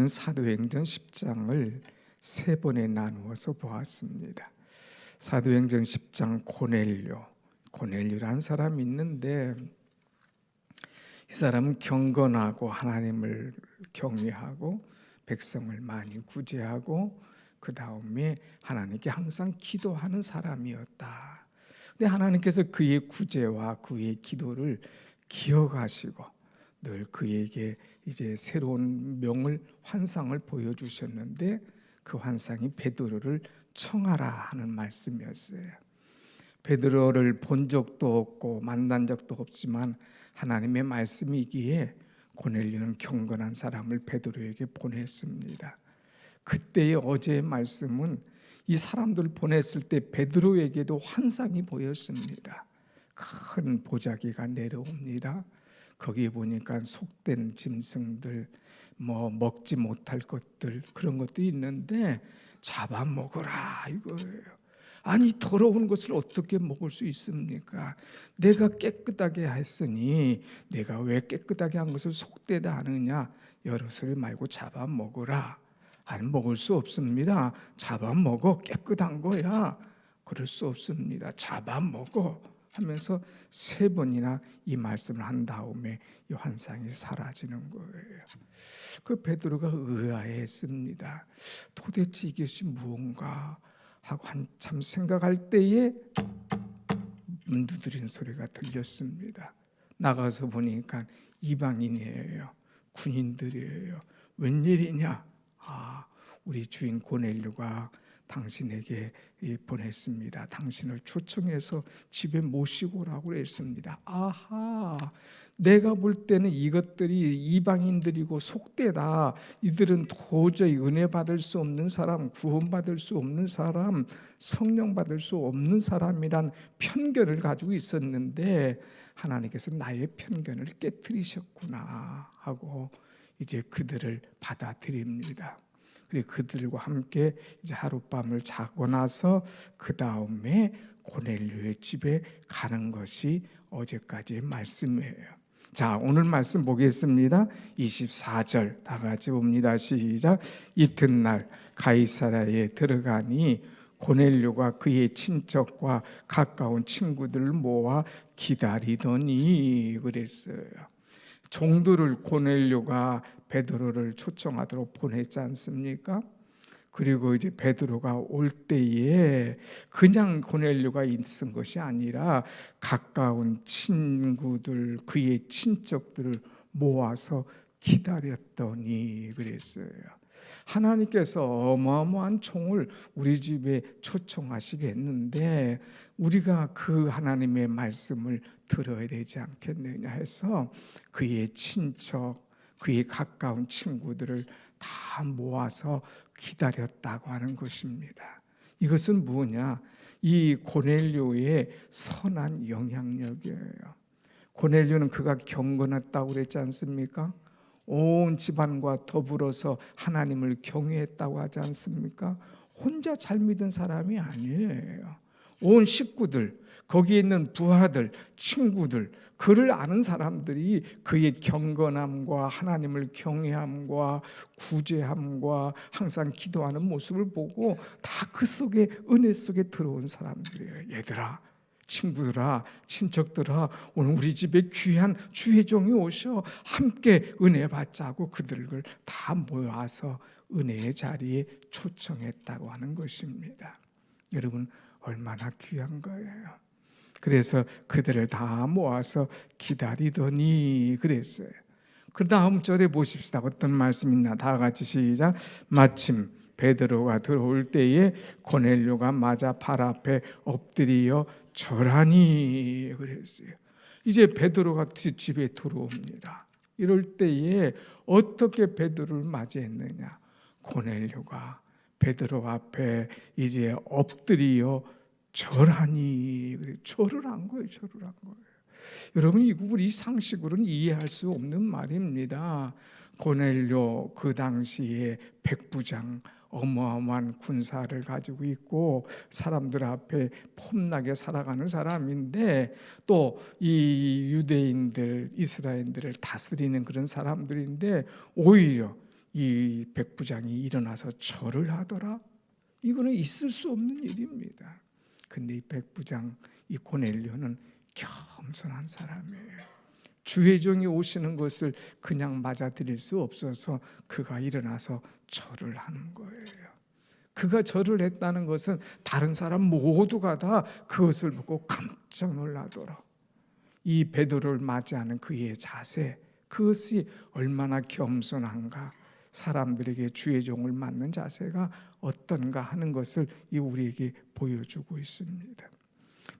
우리는 사도행전 10장을 세 번에 나누어서 보았습니다. 사도행전 10장 고넬료라는 사람이 있는데, 이 사람은 경건하고 하나님을 경외하고 백성을 많이 구제하고 그 다음에 하나님께 항상 기도하는 사람이었다. 근데 하나님께서 그의 구제와 그의 기도를 기억하시고 늘 그에게 이제 새로운 환상을 보여주셨는데, 그 환상이 베드로를 청하라 하는 말씀이었어요. 베드로를 본 적도 없고 만난 적도 없지만 하나님의 말씀이기에 고넬료는 경건한 사람을 베드로에게 보냈습니다. 그때의 어제의 말씀은 이 사람들 보냈을 때 베드로에게도 환상이 보였습니다. 큰 보자기가 내려옵니다. 거기에 보니까 속된 짐승들, 먹지 못할 것들, 그런 것들이 있는데 잡아먹어라 이거예요. 아니, 더러운 것을 어떻게 먹을 수 있습니까? 내가 깨끗하게 했으니 내가 왜 깨끗하게 한 것을 속되다 하느냐? 여러 소리 말고 잡아먹어라. 안 먹을 수 없습니다. 잡아먹어, 깨끗한 거야. 그럴 수 없습니다. 잡아먹어 하면서 세 번이나 이 말씀을 한 다음에 이 환상이 사라지는 거예요. 그 베드로가 의아해했습니다. 도대체 이것이 무언가 하고 한참 생각할 때에 문 두드리는 소리가 들렸습니다. 나가서 보니까 이방인이에요. 군인들이에요. 웬일이냐? 우리 주인 고넬료가 당신에게 보냈습니다. 당신을 초청해서 집에 모시고 오라고 했습니다. 아하, 내가 볼 때는 이것들이 이방인들이고 속되다. 이들은 도저히 은혜 받을 수 없는 사람, 구원받을 수 없는 사람, 성령 받을 수 없는 사람이란 편견을 가지고 있었는데, 하나님께서 나의 편견을 깨트리셨구나 하고 이제 그들을 받아들입니다. 그리고 그들과 함께 이제 하룻밤을 자고 나서 그 다음에 고넬료의 집에 가는 것이 어제까지의 말씀이에요. 자, 오늘 말씀 보겠습니다. 24절 다 같이 봅니다. 시작. 이튿날 가이사랴에 들어가니 고넬료가 그의 친척과 가까운 친구들을 모아 기다리더니 그랬어요. 종들을 고넬료가 베드로를 초청하도록 보냈지 않습니까? 그리고 이제 베드로가 올 때에 그냥 고넬료가 있은 것이 아니라 가까운 친구들, 그의 친척들을 모아서 기다렸더니 그랬어요. 하나님께서 어마어마한 총을 우리 집에 초청하시겠는데 우리가 그 하나님의 말씀을 들어야 되지 않겠느냐 해서 그의 친척, 그의 가까운 친구들을 다 모아서 기다렸다고 하는 것입니다. 이것은 뭐냐? 이 고넬료의 선한 영향력이에요. 고넬료는 그가 경건했다고 그랬지 않습니까? 온 집안과 더불어서 하나님을 경외했다고 하지 않습니까? 혼자 잘 믿은 사람이 아니에요. 온 식구들, 거기에 있는 부하들, 친구들, 그를 아는 사람들이 그의 경건함과 하나님을 경외함과 구제함과 항상 기도하는 모습을 보고 다 그 속에, 은혜 속에 들어온 사람들이에요. 얘들아, 친구들아, 친척들아, 오늘 우리 집에 귀한 주의 종이 오셔 함께 은혜 받자고 그들을 다 모아서 은혜의 자리에 초청했다고 하는 것입니다. 여러분, 얼마나 귀한 거예요. 그래서 그들을 다 모아서 기다리더니 그랬어요. 그 다음 절에 보십시다. 어떤 말씀이 있나? 다 같이 시작. 마침 베드로가 들어올 때에 고넬료가 맞아 발 앞에 엎드려 절하니 그랬어요. 이제 베드로가 집에 들어옵니다. 이럴 때에 어떻게 베드로를 맞이했느냐? 고넬료가 베드로 앞에 이제 엎드려 절하니, 절을 한 거예요. 여러분, 우리 상식으로는 이해할 수 없는 말입니다. 고넬료 그 당시에 백부장, 어마어마한 군사를 가지고 있고 사람들 앞에 폼나게 살아가는 사람인데, 또 이 유대인들, 이스라엘들을 다스리는 그런 사람들인데, 오히려 이 백부장이 일어나서 절을 하더라? 이거는 있을 수 없는 일입니다. 근데 이 백부장, 이 고넬료는 겸손한 사람이에요. 주의 종이 오시는 것을 그냥 맞아들일 수 없어서 그가 일어나서 절을 하는 거예요. 그가 절을 했다는 것은 다른 사람 모두가 다 그것을 보고 깜짝 놀라더라. 이 베드로를 맞이하는 그의 자세, 그것이 얼마나 겸손한가, 사람들에게 주의 종을 맞는 자세가 어떤가 하는 것을 우리에게 보여주고 있습니다.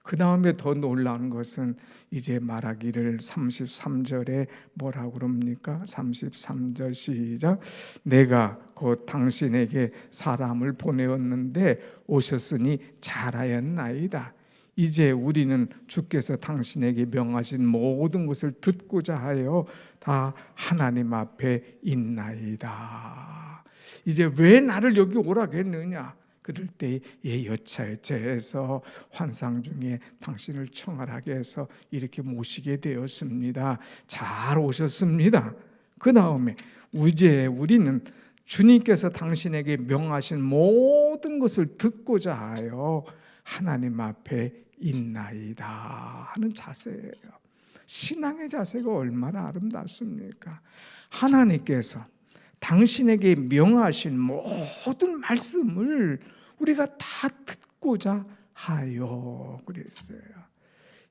그 다음에 더 놀라운 것은 이제 말하기를 33절에 뭐라고 그럽니까? 33절 시작. 내가 곧 당신에게 사람을 보내었는데 오셨으니 잘하였나이다. 이제 우리는 주께서 당신에게 명하신 모든 것을 듣고자 하여 다 하나님 앞에 있나이다. 이제 왜 나를 여기 오라고 했느냐? 그럴 때 여차여차해서 환상 중에 당신을 청하게 해서 이렇게 모시게 되었습니다. 잘 오셨습니다. 그 다음에 이제 우리는 주님께서 당신에게 명하신 모든 것을 듣고자 하여 하나님 앞에 있나이다 하는 자세예요. 신앙의 자세가 얼마나 아름답습니까? 하나님께서 당신에게 명하신 모든 말씀을 우리가 다 듣고자 하여 그랬어요.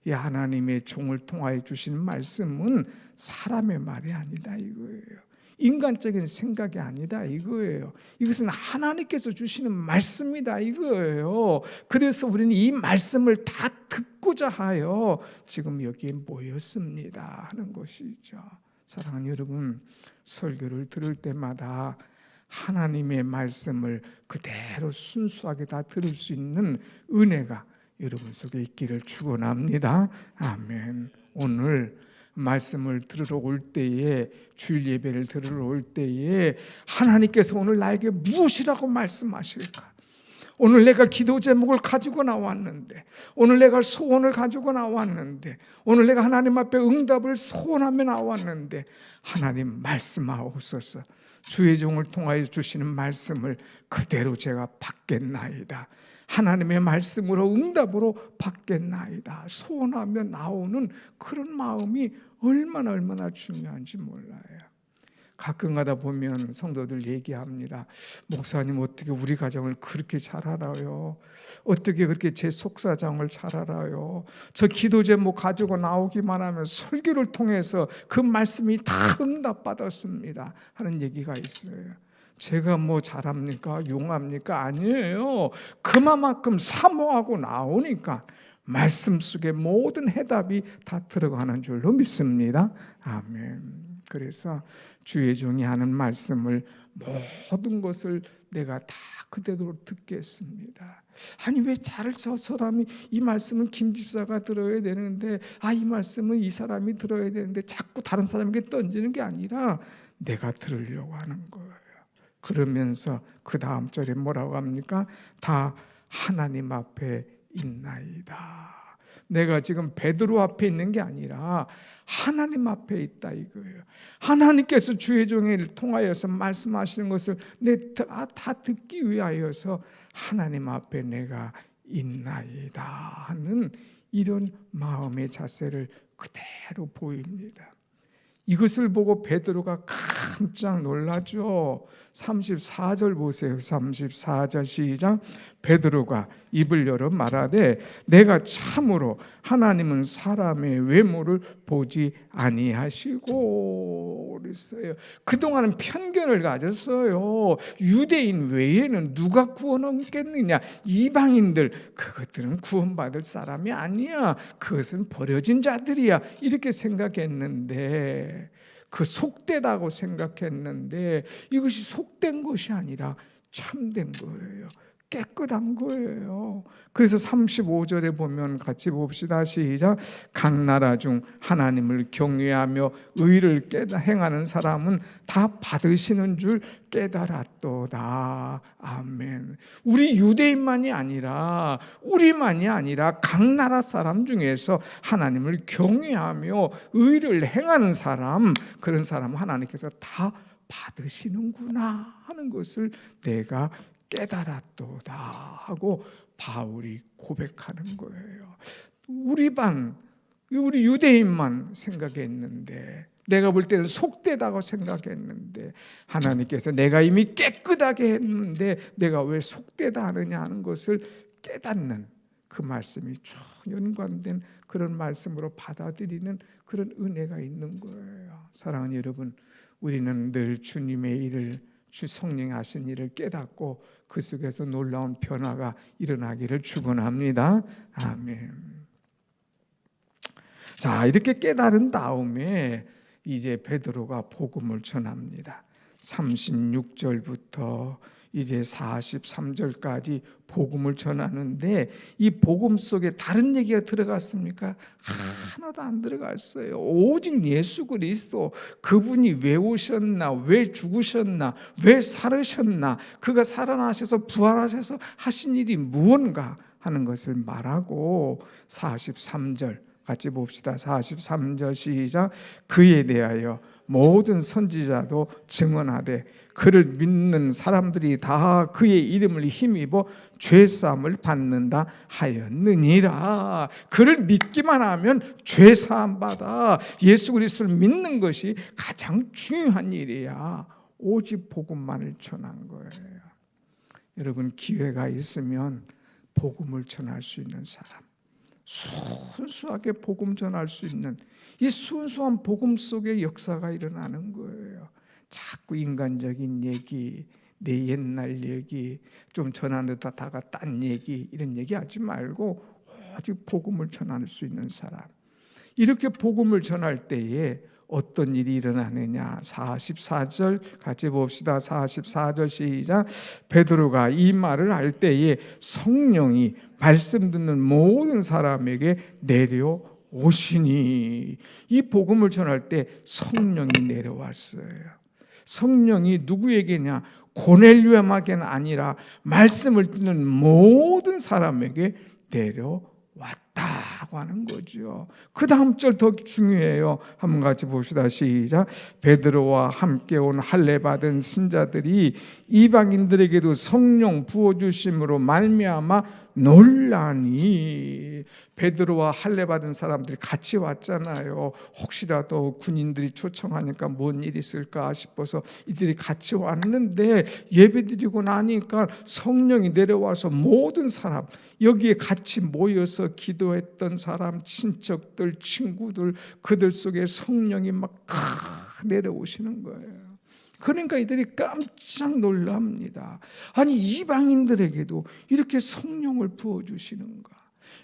이 하나님의 종을 통하여 주신 말씀은 사람의 말이 아니다 이거예요. 인간적인 생각이 아니다 이거예요. 이것은 하나님께서 주시는 말씀이다 이거예요. 그래서 우리는 이 말씀을 다 듣고자 하여 지금 여기에 모였습니다 하는 것이죠. 사랑하는 여러분, 설교를 들을 때마다 하나님의 말씀을 그대로 순수하게 다 들을 수 있는 은혜가 여러분 속에 있기를 축원합니다. 아멘. 오늘 말씀을 들으러 올 때에, 주일 예배를 들으러 올 때에 하나님께서 오늘 나에게 무엇이라고 말씀하실까? 오늘 내가 기도 제목을 가지고 나왔는데, 오늘 내가 소원을 가지고 나왔는데, 오늘 내가 하나님 앞에 응답을 소원하며 나왔는데, 하나님 말씀하옵소서. 주의 종을 통하여 주시는 말씀을 그대로 제가 받겠나이다. 하나님의 말씀으로 응답으로 받겠나이다. 소원하며 나오는 그런 마음이 얼마나 중요한지 몰라요. 가끔 가다 보면 성도들 얘기합니다. 목사님 어떻게 우리 가정을 그렇게 잘 알아요? 어떻게 그렇게 제 속사정을 잘 알아요? 저 기도 제목 가지고 나오기만 하면 설교를 통해서 그 말씀이 다 응답받았습니다 하는 얘기가 있어요. 제가 뭐 잘합니까? 용합니까? 아니에요. 그만큼 사모하고 나오니까 말씀 속에 모든 해답이 다 들어가는 줄로 믿습니다. 아멘. 그래서 주의 종이 하는 말씀을 모든 것을 내가 다 그대로 듣겠습니다. 아니 왜 저 사람이 이 말씀은 김 집사가 들어야 되는데 이 말씀은 이 사람이 들어야 되는데 자꾸 다른 사람에게 던지는 게 아니라 내가 들으려고 하는 거예요. 그러면서 그 다음 절에 뭐라고 합니까? 다 하나님 앞에 있나이다. 내가 지금 베드로 앞에 있는 게 아니라 하나님 앞에 있다 이거예요. 하나님께서 주의 종을 통하여서 말씀하시는 것을 다 듣기 위하여서 하나님 앞에 내가 있나이다 하는 이런 마음의 자세를 그대로 보입니다. 이것을 보고 베드로가 깜짝 놀라죠. 34절 보세요. 34절 시작. 베드로가 입을 열어 말하되 내가 참으로 하나님은 사람의 외모를 보지 아니하시고 그랬어요. 그동안은 편견을 가졌어요. 유대인 외에는 누가 구원 얻겠느냐? 이방인들 그것들은 구원받을 사람이 아니야. 그것은 버려진 자들이야. 이렇게 생각했는데 그 속되다고 생각했는데 이것이 속된 것이 아니라 참된 거예요. 깨끗한 거예요. 그래서 35절에 보면 같이 봅시다. 시작. 각 나라 중 하나님을 경외하며 의를 행하는 사람은 다 받으시는 줄 깨달았도다. 아멘. 우리 유대인만이 아니라 우리만이 아니라 각 나라 사람 중에서 하나님을 경외하며 의를 행하는 사람, 그런 사람 하나님께서 다 받으시는구나 하는 것을 내가 깨달았도다 하고 바울이 고백하는 거예요. 우리 유대인만 생각했는데, 내가 볼 때는 속되다고 생각했는데, 하나님께서 내가 이미 깨끗하게 했는데 내가 왜 속되다 하느냐 하는 것을 깨닫는 그 말씀이 쭉 연관된 그런 말씀으로 받아들이는 그런 은혜가 있는 거예요. 사랑하는 여러분, 우리는 늘 주님의 일을, 주 성령이 하신 일을 깨닫고 그 속에서 놀라운 변화가 일어나기를 축원합니다. 아멘. 자, 이렇게 깨달은 다음에 이제 베드로가 복음을 전합니다. 36절부터 이제 43절까지 복음을 전하는데, 이 복음 속에 다른 얘기가 들어갔습니까? 하나도 안 들어갔어요. 오직 예수 그리스도, 그분이 왜 오셨나, 왜 죽으셨나, 왜 살으셨나, 그가 살아나셔서 부활하셔서 하신 일이 무언가 하는 것을 말하고, 43절 같이 봅시다. 43절 시작. 그에 대하여 모든 선지자도 증언하되 그를 믿는 사람들이 다 그의 이름을 힘입어 죄사함을 받는다 하였느니라. 그를 믿기만 하면 죄사함 받아. 예수 그리스도를 믿는 것이 가장 중요한 일이야. 오직 복음만을 전한 거예요. 여러분, 기회가 있으면 복음을 전할 수 있는 사람, 순수하게 복음 전할 수 있는 이 순수한 복음 속에 역사가 일어나는 거예요. 자꾸 인간적인 얘기, 내 옛날 얘기, 좀 전하는데 다가 딴 얘기, 이런 얘기 하지 말고 오직 복음을 전할 수 있는 사람. 이렇게 복음을 전할 때에 어떤 일이 일어나느냐. 44절 같이 봅시다. 44절 시작. 베드로가 이 말을 할 때에 성령이 말씀 듣는 모든 사람에게 내려오시니. 이 복음을 전할 때 성령이 내려왔어요. 성령이 누구에게냐? 고넬료에게는 아니라 말씀을 듣는 모든 사람에게 내려왔다고 하는 거죠. 그 다음 절 더 중요해요. 한번 같이 봅시다. 시작. 베드로와 함께 온 할례 받은 신자들이 이방인들에게도 성령 부어주심으로 말미암아 놀라니. 베드로와 할례 받은 사람들이 같이 왔잖아요. 혹시라도 군인들이 초청하니까 뭔 일이 있을까 싶어서 이들이 같이 왔는데, 예배드리고 나니까 성령이 내려와서 모든 사람, 여기에 같이 모여서 기도했던 사람, 친척들, 친구들, 그들 속에 성령이 막 내려오시는 거예요. 그러니까 이들이 깜짝 놀랍니다. 아니, 이방인들에게도 이렇게 성령을 부어주시는가?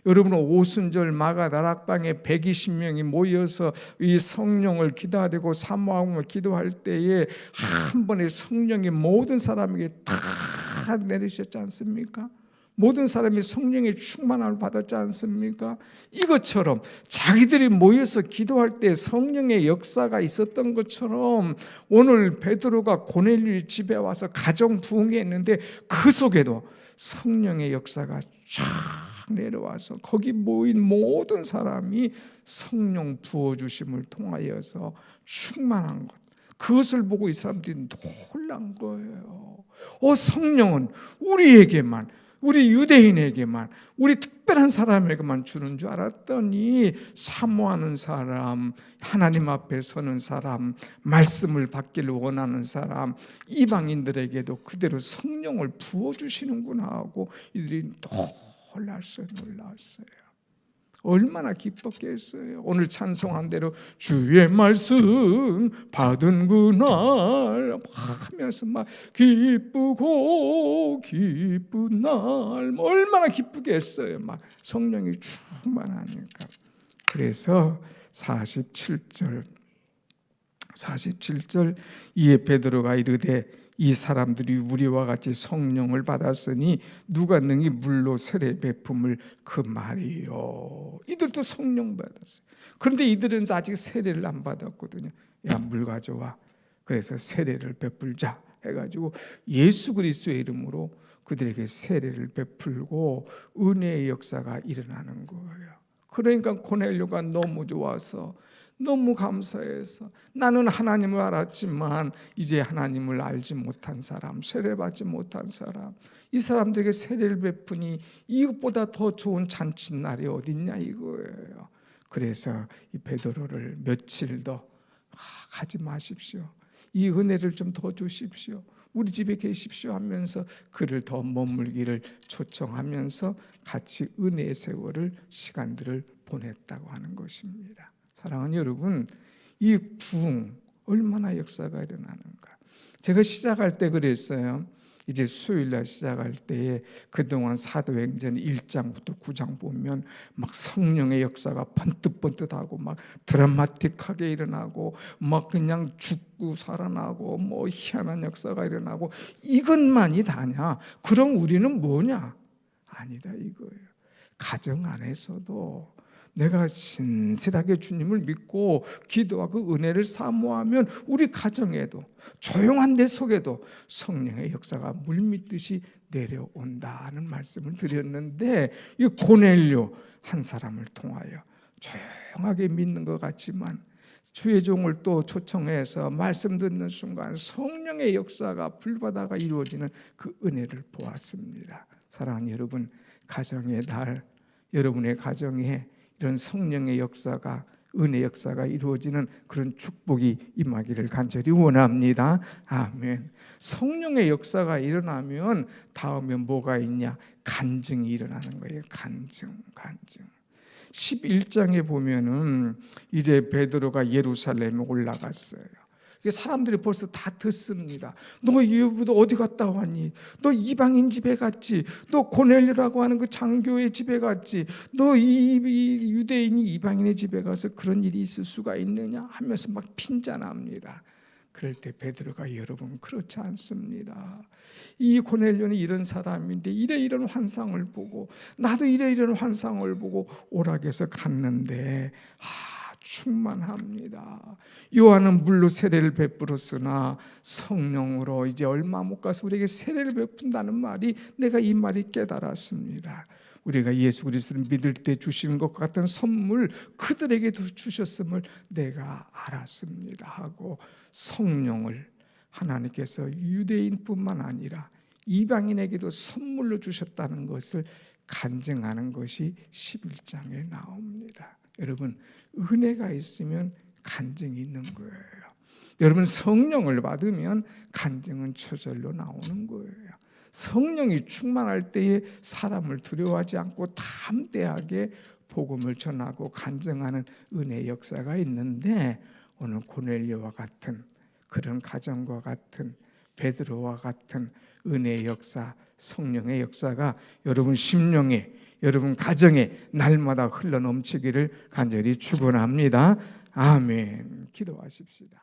여러분, 오순절 마가다락방에 120명이 모여서 이 성령을 기다리고 사모하고 기도할 때에 한 번에 성령이 모든 사람에게 다 내리셨지 않습니까? 모든 사람이 성령의 충만함을 받았지 않습니까? 이것처럼 자기들이 모여서 기도할 때 성령의 역사가 있었던 것처럼 오늘 베드로가 고넬료 집에 와서 가정 부흥했는데 그 속에도 성령의 역사가 쫙 내려와서 거기 모인 모든 사람이 성령 부어주심을 통하여서 충만한 것, 그것을 보고 이 사람들이 놀란 거예요. 성령은 우리에게만, 우리 유대인에게만, 우리 특별한 사람에게만 주는 줄 알았더니 사모하는 사람, 하나님 앞에 서는 사람, 말씀을 받기를 원하는 사람, 이방인들에게도 그대로 성령을 부어주시는구나 하고 이들이 놀랐어요. 얼마나 기뻤겠어요. 오늘 찬송한 대로 주의 말씀 받은 그날 하면서 막 기쁘고 기쁜 날, 얼마나 기쁘겠어요. 막 성령이 충만하니까. 그래서 47절 이에 베드로가 이르되 이 사람들이 우리와 같이 성령을 받았으니 누가 능히 물로 세례 베품을 그 말이요. 이들도 성령 받았어요. 그런데 이들은 아직 세례를 안 받았거든요. 야, 물 가져와. 그래서 세례를 베풀자 해가지고 예수 그리스도의 이름으로 그들에게 세례를 베풀고 은혜의 역사가 일어나는 거예요. 그러니까 고넬료가 너무 좋아서 너무 감사해서 나는 하나님을 알았지만 이제 하나님을 알지 못한 사람, 세례받지 못한 사람, 이 사람들에게 세례를 베푸니 이것보다 더 좋은 잔칫날이 어딨냐 이거예요. 그래서 이 베드로를 며칠 더 가지 마십시오. 이 은혜를 좀 더 주십시오. 우리 집에 계십시오 하면서 그를 더 머물기를 초청하면서 같이 은혜의 세월을 시간들을 보냈다고 하는 것입니다. 사랑하는 여러분, 이 부흥 얼마나 역사가 일어나는가. 제가 시작할 때 그랬어요. 이제 수요일날 시작할 때에 그동안 사도행전 1장부터 9장 보면 막 성령의 역사가 번뜩번뜩하고 막 드라마틱하게 일어나고 막 그냥 죽고 살아나고 뭐 희한한 역사가 일어나고 이것만이 다냐? 그럼 우리는 뭐냐? 아니다 이거예요. 가정 안에서도 내가 신실하게 주님을 믿고 기도하고 은혜를 사모하면 우리 가정에도 조용한 데 속에도 성령의 역사가 물밀듯이 내려온다는 말씀을 드렸는데, 이 고넬료 한 사람을 통하여 조용하게 믿는 것 같지만 주의 종을 또 초청해서 말씀 듣는 순간 성령의 역사가 불바다가 이루어지는 그 은혜를 보았습니다. 사랑하는 여러분, 가정의 날, 여러분의 가정에 이런 성령의 역사가, 은혜 역사가 이루어지는 그런 축복이 임하기를 간절히 원합니다. 아멘. 성령의 역사가 일어나면 다음에 뭐가 있냐? 간증이 일어나는 거예요. 간증. 11장에 보면은 이제 베드로가 예루살렘에 올라갔어요. 사람들이 벌써 다 듣습니다. 너 유부도 어디 갔다 왔니? 너 이방인 집에 갔지? 너 고넬료라고 하는 그 장교의 집에 갔지? 너 이 유대인이 이방인의 집에 가서 그런 일이 있을 수가 있느냐? 하면서 막 핀잔합니다. 그럴 때 베드로가 여러분 그렇지 않습니다. 이 고넬료는 이런 사람인데 이런 환상을 보고 나도 이런 환상을 보고 오락에서 갔는데 충만합니다. 요한은 물로 세례를 베풀었으나 성령으로 이제 얼마 못 가서 우리에게 세례를 베푼다는 말이, 내가 이 말이 깨달았습니다. 우리가 예수 그리스도를 믿을 때 주시는 것 같은 선물 그들에게도 주셨음을 내가 알았습니다 하고, 성령을 하나님께서 유대인뿐만 아니라 이방인에게도 선물로 주셨다는 것을 간증하는 것이 11장에 나옵니다. 여러분, 은혜가 있으면 간증이 있는 거예요. 여러분, 성령을 받으면 간증은 저절로 나오는 거예요. 성령이 충만할 때에 사람을 두려워하지 않고 담대하게 복음을 전하고 간증하는 은혜의 역사가 있는데, 오늘 고넬료와 같은 그런 가정과 같은 베드로와 같은 은혜의 역사, 성령의 역사가 여러분 심령에, 여러분 가정에 날마다 흘러넘치기를 간절히 축원합니다. 아멘. 기도하십시다.